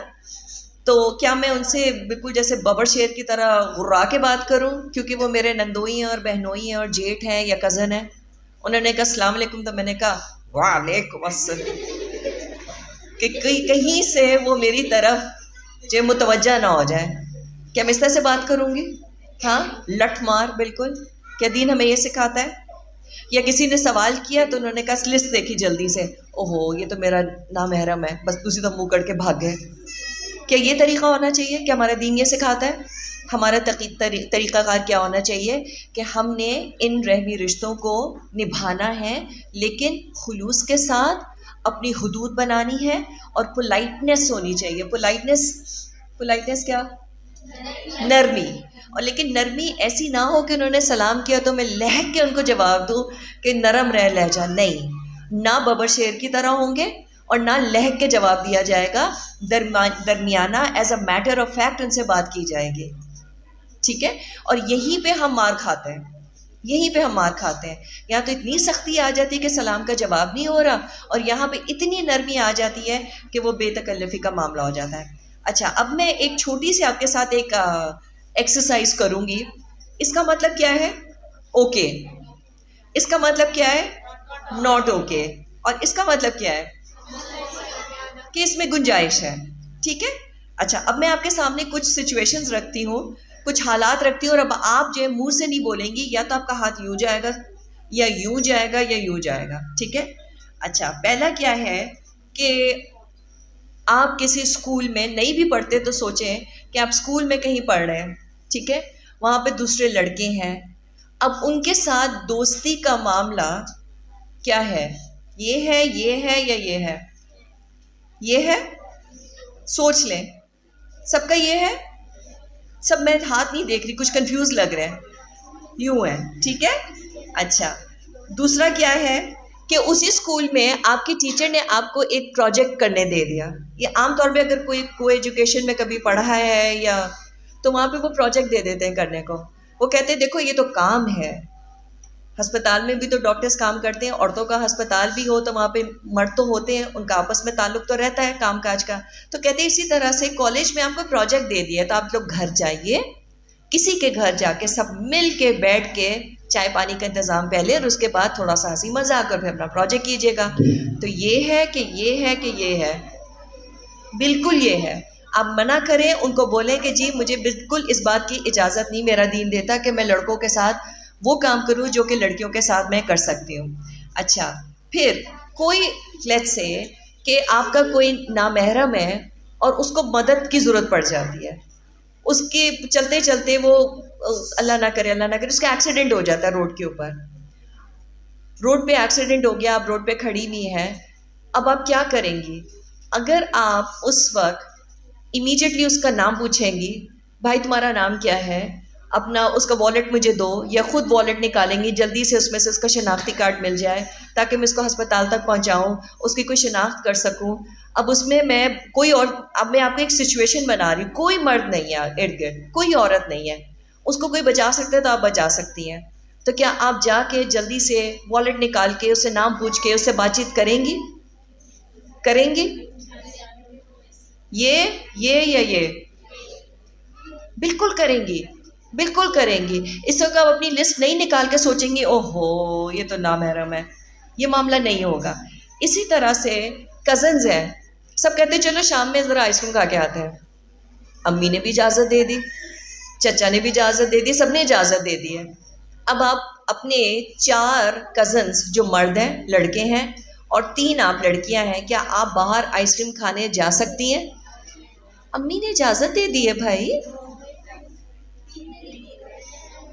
تو کیا میں ان سے بالکل جیسے ببر شیر کی طرح غرا کے بات کروں کیونکہ وہ میرے نندوئی ہیں اور بہنوئی ہیں اور جیٹھ ہیں یا کزن ہیں؟ انہوں نے کہا السلام علیکم تو میں نے کہا وعلیکم السلام، کہ کہیں سے وہ میری طرف جو متوجہ نہ ہو جائے. کیا میں اس طرح سے بات کروں گی؟ ہاں، لٹ مار بالکل. کیا دین ہمیں یہ سکھاتا ہے؟ یا کسی نے سوال کیا تو انہوں نے کہا لسٹ دیکھی جلدی سے، اوہو یہ تو میرا نامحرم ہے، بس دوسری تو منہ کر کے بھاگ گئے. کیا یہ طریقہ ہونا چاہیے؟ کیا ہمارا دین یہ سکھاتا ہے؟ ہمارا طریقہ کار کیا ہونا چاہیے کہ ہم نے ان رحمی رشتوں کو نبھانا ہے، لیکن خلوص کے ساتھ اپنی حدود بنانی ہے اور پولائٹنس ہونی چاہیے. پولائٹنس کیا؟ نرمی. اور لیکن نرمی ایسی نہ ہو کہ انہوں نے سلام کیا تو میں لہک کے ان کو جواب دوں کہ نرم رہ لہجہ. نہیں، نہ ببر شیر کی طرح ہوں گے اور نہ لہک کے جواب دیا جائے گا. درمیانہ as a matter of fact ان سے بات کی جائے گی. ٹھیک ہے؟ اور یہیں پہ ہم مار کھاتے ہیں، یہیں پہ ہم مار کھاتے ہیں. یہاں تو اتنی سختی آ جاتی ہے کہ سلام کا جواب نہیں ہو رہا، اور یہاں پہ اتنی نرمی آ جاتی ہے کہ وہ بے تکلفی کا معاملہ ہو جاتا ہے. اچھا، اب میں ایک چھوٹی سی آپ کے ساتھ ایک ایکسرسائز کروں گی. اس کا مطلب کیا ہے؟ اوکے. اس کا مطلب کیا ہے؟ Not okay. اور اس کا مطلب کیا ہے؟ کہ اس میں گنجائش ہے. ٹھیک ہے؟ اچھا، اب میں آپ کے سامنے کچھ سچویشنز رکھتی ہوں، کچھ حالات رکھتی ہوں، اور اب آپ جو ہے منہ سے نہیں بولیں گی، یا تو آپ کا ہاتھ یوں جائے گا یا یوں جائے گا یا یوں جائے گا. ٹھیک ہے؟ اچھا، پہلا کیا ہے کہ آپ کسی اسکول میں نہیں بھی پڑھتے تو سوچیں کہ آپ اسکول میں کہیں پڑھ رہے ہیں. ٹھیک ہے؟ وہاں پہ دوسرے لڑکے ہیں. اب ان کے ساتھ دوستی کا معاملہ کیا ہے؟ یہ ہے، یہ ہے، یا یہ ہے؟ یہ ہے. سوچ لیں، سب کا یہ ہے. سب میں ہاتھ نہیں دیکھ رہی، کچھ کنفیوز لگ رہے ہیں. یوں ہے. ٹھیک ہے؟ اچھا، دوسرا کیا ہے کہ اسی اسکول میں آپ کی ٹیچر نے آپ کو ایک پروجیکٹ کرنے دے دیا. یہ عام طور پہ اگر کوئی ایجوکیشن میں کبھی پڑھا ہے یا تو وہاں پہ وہ پروجیکٹ دے دیتے ہیں کرنے کو. وہ کہتے ہیں دیکھو یہ تو کام ہے. ہسپتال میں بھی تو ڈاکٹرز کام کرتے ہیں، عورتوں کا ہسپتال بھی ہو تو وہاں پہ مرد تو ہوتے ہیں، ان کا آپس میں تعلق تو رہتا ہے کام کاج کا. تو کہتے ہیں اسی طرح سے کالج میں آپ کو پروجیکٹ دے دیا تو آپ لوگ گھر جائیے، کسی کے گھر جا کے سب مل کے بیٹھ کے چائے پانی کا انتظام پہلے، اور اس کے بعد تھوڑا سا ہنسی مذاق اور پھر اپنا پروجیکٹ کیجیے گا. تو یہ ہے کہ یہ ہے کہ یہ ہے، بالکل یہ ہے. آپ منع کریں، ان کو بولیں کہ جی مجھے بالکل اس بات کی اجازت نہیں میرا دین دیتا کہ میں لڑکوں کے ساتھ وہ کام کروں جو کہ لڑکیوں کے ساتھ میں کر سکتی ہوں. اچھا، پھر کوئی لیٹس سے کہ آپ کا کوئی نامحرم ہے اور اس کو مدد کی ضرورت پڑ جاتی ہے، اس کے چلتے چلتے وہ اللہ نہ کرے اس کا ایکسیڈنٹ ہو جاتا ہے روڈ کے اوپر. روڈ پہ ایکسیڈنٹ ہو گیا، آپ روڈ پہ کھڑی ہوئی ہیں. اب آپ کیا کریں گی؟ اگر آپ اس وقت امیجیٹلی اس کا نام پوچھیں گی، بھائی تمہارا نام کیا ہے، اپنا اس کا والیٹ مجھے دو، یا خود والیٹ نکالیں گی جلدی سے اس میں سے اس کا شناختی کارڈ مل جائے تاکہ میں اس کو ہسپتال تک پہنچاؤں، اس کی کوئی شناخت کر سکوں. اب اس میں کوئی اور، اب میں آپ کو ایک سچویشن بنا رہی ہوں، کوئی مرد نہیں ہے ارد گرد، کوئی عورت نہیں ہے، اس کو کوئی بچا سکتا ہے تو آپ بچا سکتی ہیں. تو کیا آپ جا کے جلدی سے والیٹ نکال کے اس سے نام پوچھ کے اس سے بات چیت کریں گی؟ کریں گی؟ یہ یا یہ؟ بالکل کریں گی، بالکل کریں گی. اس وقت آپ اپنی لسٹ نہیں نکال کے سوچیں گی او ہو یہ تو نامحرم ہے، یہ معاملہ نہیں ہوگا. اسی طرح سے کزنز ہیں، سب کہتے ہیں چلو شام میں ذرا آئس کریم کھا کے آتے ہیں. امی نے بھی اجازت دے دی، چچا نے بھی اجازت دے دی، سب نے اجازت دے دی ہے. اب آپ اپنے 4 کزنز جو مرد ہیں، لڑکے ہیں، اور 3 آپ لڑکیاں ہیں، کیا آپ باہر آئس کریم کھانے جا سکتی ہیں؟ امی نے اجازت دے دی ہے بھائی.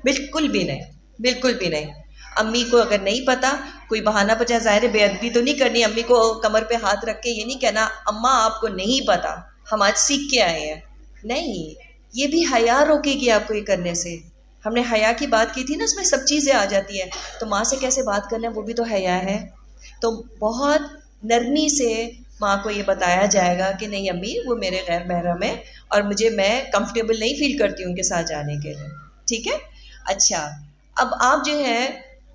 بالکل بھی نہیں، بالکل بھی نہیں. امی کو اگر نہیں پتا کوئی بہانہ بچا، ظاہر ہے بے ادبی تو نہیں کرنی، امی کو کمر پہ ہاتھ رکھ کے یہ نہیں کہنا اماں آپ کو نہیں پتا ہم آج سیکھ کے آئے ہیں، نہیں، یہ بھی حیا روکے گی آپ کو یہ کرنے سے. ہم نے حیا کی بات کی تھی نا، اس میں سب چیزیں آ جاتی ہیں. تو ماں سے کیسے بات کرنا ہے وہ بھی تو حیا ہے. تو بہت نرمی سے ماں کو یہ بتایا جائے گا کہ نہیں امی وہ میرے غیر محرم ہے اور میں کمفرٹیبل نہیں فیل کرتی ہوں ان کے ساتھ جانے کے لیے. ٹھیک ہے. اچھا اب آپ جو ہے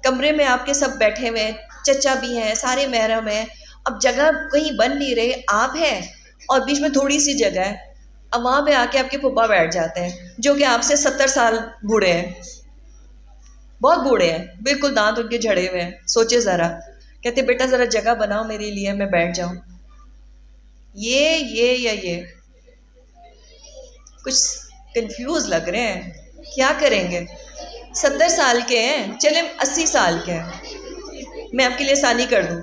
کمرے میں آپ کے سب بیٹھے ہوئے ہیں، چچا بھی ہیں، سارے محرم ہیں، اب جگہ کہیں بن نہیں رہے، آپ ہیں اور بیچ میں تھوڑی سی جگہ ہے. اب وہاں پہ آ کے آپ کے پھپھا بیٹھ جاتے ہیں جو کہ آپ سے 70 سال بوڑھے ہیں، بہت بوڑھے ہیں، بالکل دانت ان کے جھڑے ہوئے ہیں. سوچے ذرا، کہتے بیٹا ذرا جگہ بناؤ میرے لیے میں بیٹھ جاؤں. یہ کچھ کنفیوز لگ رہے ہیں، کیا کریں گے؟ 70 سال کے ہیں، چلیں 80 سال کے ہیں، میں آپ کے لیے آسانی کر دوں.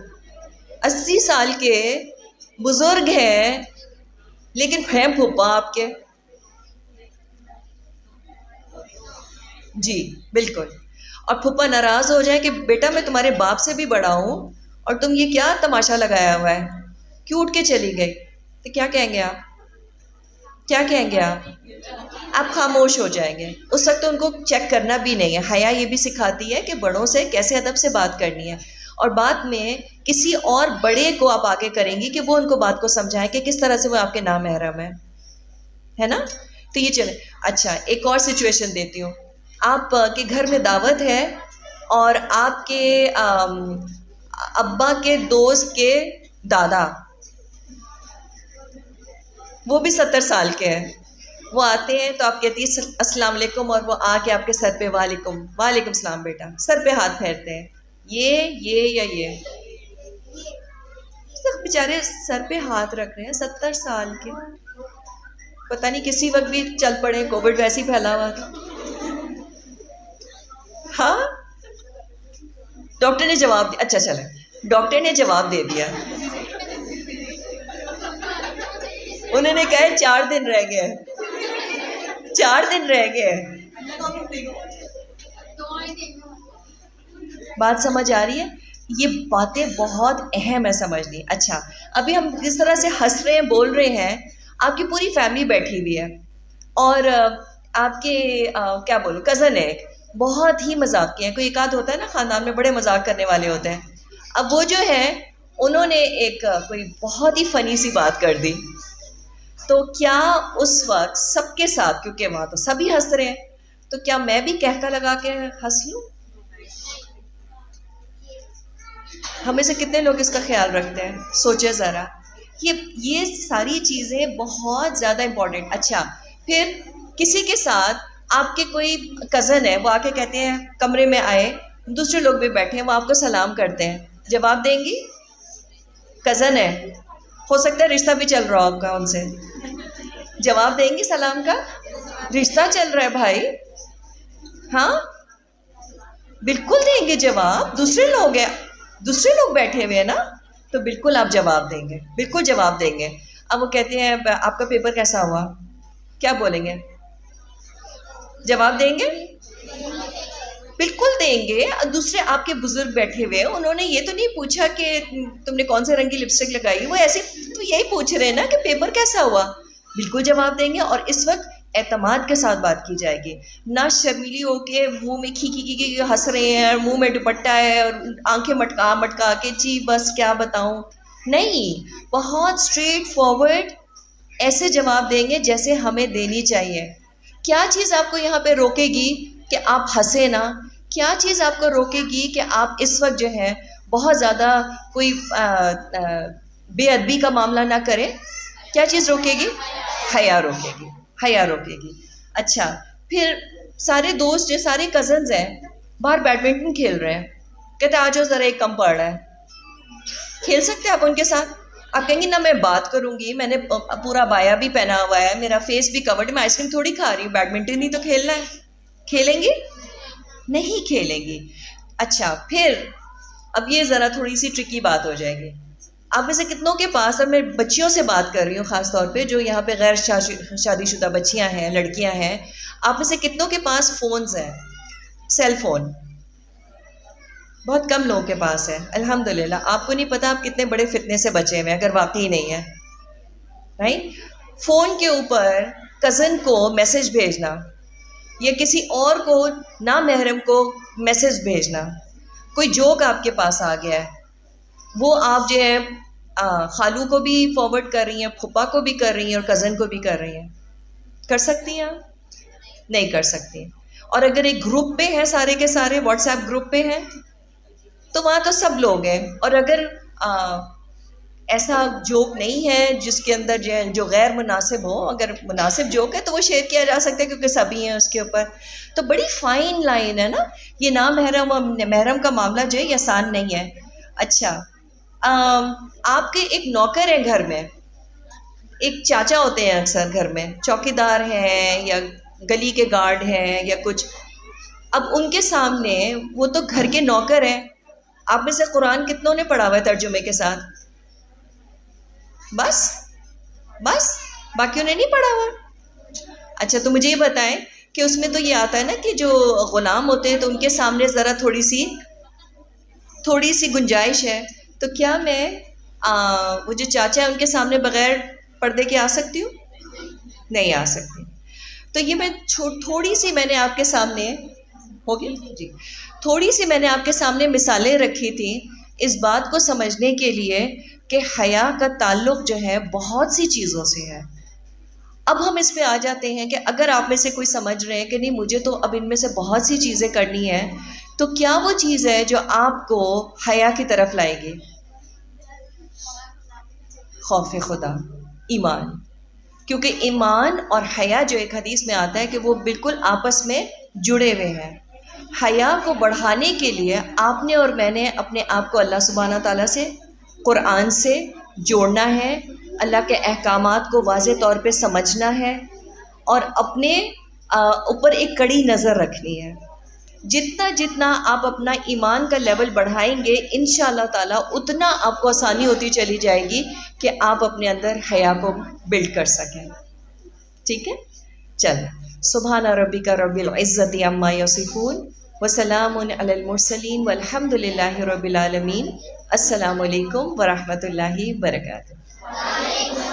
80 سال کے بزرگ ہیں لیکن ہیں پھوپھا آپ کے. جی بالکل. اور پھوپھا ناراض ہو جائے کہ بیٹا میں تمہارے باپ سے بھی بڑا ہوں اور تم یہ کیا تماشا لگایا ہوا ہے، کیوں اٹھ کے چلی گئی، تو کیا کہیں گے آپ؟ کیا کہیں گے آپ خاموش ہو جائیں گے. اس وقت تو ان کو چیک کرنا بھی نہیں ہے. حیا یہ بھی سکھاتی ہے کہ بڑوں سے کیسے ادب سے بات کرنی ہے، اور بعد میں کسی اور بڑے کو آپ آگے کریں گی کہ وہ ان کو بات کو سمجھائیں کہ کس طرح سے وہ آپ کے نام محرم ہے نا. تو یہ چلے. اچھا ایک اور سچویشن دیتی ہوں. آپ کے گھر میں دعوت ہے اور آپ کے ابا کے دوست کے دادا، وہ بھی 70 سال کے ہیں، وہ آتے ہیں تو آپ کہتی ہے السلام علیکم، اور وہ آ کے آپ کے سر پہ وعلیکم السلام بیٹا، سر پہ ہاتھ پھیرتے ہیں. یہ بیچارے سر پہ ہاتھ رکھ رہے ہیں 70 سال کے، پتہ نہیں کسی وقت بھی چل پڑے، کووڈ ویسے ہی پھیلا ہوا تھا. ہاں ڈاکٹر نے جواب دیا، اچھا چلے ڈاکٹر نے جواب دے دیا، انہوں نے کہا 4 دن رہ گئے، 4 دن رہ گئے. بات سمجھ آ رہی ہے؟ یہ باتیں بہت اہم ہے سمجھنی. اچھا ابھی ہم جس طرح سے ہنس رہے ہیں بول رہے ہیں، آپ کی پوری فیملی بیٹھی ہوئی ہے اور آپ کے کیا بولوں کزن ہے، بہت ہی مذاق کے ہیں. کوئی ایک آدھ ہوتا ہے نا خاندان میں بڑے مذاق کرنے والے ہوتے ہیں. اب وہ جو ہے انہوں نے ایک کوئی بہت ہی فنی سی بات کر دی، تو کیا اس وقت سب کے ساتھ، کیونکہ وہاں تو سبھی ہنس رہے ہیں، تو کیا میں بھی کہکا لگا کے ہنس لوں؟ ہمیں سے کتنے لوگ اس کا خیال رکھتے ہیں؟ سوچے ذرا. یہ ساری چیزیں بہت زیادہ امپورٹنٹ. اچھا پھر کسی کے ساتھ آپ کے کوئی کزن ہے، وہ آ کے کہتے ہیں کمرے میں آئے، دوسرے لوگ بھی بیٹھے ہیں، وہ آپ کو سلام کرتے ہیں، جواب دیں گی؟ کزن ہے، ہو سکتا ہے رشتہ بھی چل رہا ہو آپ کا ان سے، جواب دیں گی سلام کا؟ رشتہ چل رہا ہے بھائی، ہاں بالکل دیں گے جواب. دوسرے لوگ بیٹھے ہوئے ہیں نا، تو بالکل آپ جواب دیں گے، بالکل جواب دیں گے. اب وہ کہتے ہیں آپ کا پیپر کیسا ہوا، کیا بولیں گے؟ جواب دیں گے؟ بالکل دیں گے. دوسرے آپ کے بزرگ بیٹھے ہوئے، انہوں نے یہ تو نہیں پوچھا کہ تم نے کون سے رنگ کی لپسٹک لگائی، وہ ایسے تو یہی پوچھ رہے ہیں نا کہ پیپر کیسا ہوا. بالکل جواب دیں گے. اور اس وقت اعتماد کے ساتھ بات کی جائے گی، نہ شرمیلی ہو کے منہ میں کھی ہنس رہے ہیں اور منہ میں دوپٹہ ہے اور آنکھیں مٹکا کے جی بس کیا بتاؤں. نہیں، بہت اسٹریٹ فارورڈ ایسے جواب دیں گے جیسے ہمیں دینی چاہیے. کیا چیز آپ کو یہاں پہ روکے گی کہ آپ ہنسے نا؟ کیا چیز آپ کو روکے گی کہ آپ اس وقت جو ہے بہت زیادہ کوئی بے ادبی کا معاملہ نہ کریں؟ کیا چیز روکے گی؟ حیا روکے گی، حیا روکے گی. اچھا پھر سارے دوست جو سارے کزنز ہیں باہر بیڈمنٹن کھیل رہے ہیں، کہتے آ جاؤ ذرا ایک کم پڑ رہا ہے، کھیل سکتے آپ ان کے ساتھ؟ آپ کہیں گی نہ میں بات کروں گی، میں نے پورا بایا بھی پہنا ہوا ہے، میرا فیس بھی کورڈ ہے، میں آئس کریم تھوڑی کھا رہی ہوں، بیڈمنٹن ہی تو کھیلنا ہے. کھیلیں گی؟ نہیں کھیلیں گی. اچھا پھر اب یہ ذرا تھوڑی سی ٹرکی بات ہو جائے گی. آپ میں سے کتنوں کے پاس، اب میں بچیوں سے بات کر رہی ہوں خاص طور پہ جو یہاں پہ غیر شادی شدہ بچیاں ہیں، لڑکیاں ہیں، آپ میں سے کتنوں کے پاس فونز ہیں، سیل فون؟ بہت کم لوگوں کے پاس ہے الحمدللہ. آپ کو نہیں پتا آپ کتنے بڑے فتنے سے بچے ہوئے اگر واقعی نہیں ہے. رائٹ. فون کے اوپر کزن کو میسج بھیجنا یا کسی اور کو نامحرم کو میسج بھیجنا، کوئی جوک آپ کے پاس آ گیا ہے، وہ آپ جو ہے خالو کو بھی فارورڈ کر رہی ہیں، پھپھا کو بھی کر رہی ہیں اور کزن کو بھی کر رہی ہیں. کر سکتی ہیں آپ؟ نہیں کر سکتی. اور اگر ایک گروپ پہ ہے، سارے کے سارے واٹس ایپ گروپ پہ ہیں، تو وہاں تو سب لوگ ہیں. اور اگر ایسا جوک نہیں ہے جس کے اندر جو غیر مناسب ہو، اگر مناسب جوک ہے تو وہ شیئر کیا جا سکتا ہے کیونکہ سبھی ہیں اس کے اوپر. تو بڑی فائن لائن ہے نا یہ نامحرم اور محرم کا معاملہ جو ہے یہ آسان نہیں ہے. اچھا، آپ کے ایک نوکر ہے گھر میں، ایک چاچا ہوتے ہیں اکثر گھر میں، چوکی دار ہیں یا گلی کے گارڈ ہیں یا کچھ. اب ان کے سامنے وہ تو گھر کے نوکر ہیں. آپ میں سے قرآن کتنوں نے پڑھا ہوا ہے ترجمے کے ساتھ؟ بس باقیوں نے نہیں پڑھا ہوا. اچھا تو مجھے یہ بتائیں کہ اس میں تو یہ آتا ہے نا کہ جو غلام ہوتے ہیں تو ان کے سامنے ذرا تھوڑی سی گنجائش ہے. تو کیا میں وہ جو چاچا ہے ان کے سامنے بغیر پردے کے آ سکتی ہوں؟ نہیں آ سکتی. تو یہ میں تھوڑی سی میں نے آپ کے سامنے ہوگی جی تھوڑی سی میں نے آپ کے سامنے مثالیں رکھی تھیں اس بات کو سمجھنے کے لیے کہ حیا کا تعلق جو ہے بہت سی چیزوں سے ہے. اب ہم اس پہ آ جاتے ہیں کہ اگر آپ میں سے کوئی سمجھ رہے ہیں کہ نہیں مجھے تو اب ان میں سے بہت سی چیزیں کرنی ہیں، تو کیا وہ چیز ہے جو آپ کو حیا کی طرف لائے گی؟ خوف خدا، ایمان. کیونکہ ایمان اور حیا جو ایک حدیث میں آتا ہے کہ وہ بالکل آپس میں جڑے ہوئے ہیں. حیا کو بڑھانے کے لیے آپ نے اور میں نے اپنے آپ کو اللہ سبحانہ تعالیٰ سے، قرآن سے جوڑنا ہے، اللہ کے احکامات کو واضح طور پہ سمجھنا ہے اور اپنے اوپر ایک کڑی نظر رکھنی ہے. جتنا آپ اپنا ایمان کا لیول بڑھائیں گے انشاءاللہ تعالیٰ اتنا آپ کو آسانی ہوتی چلی جائے گی کہ آپ اپنے اندر حیا کو بلڈ کر سکیں. ٹھیک ہے، چل. سبحان ربک رب العزت عما یصفون وسلام علی المرسلین والحمد للہ رب العالمین. السلام علیکم ورحمۃ اللہ وبرکاتہ.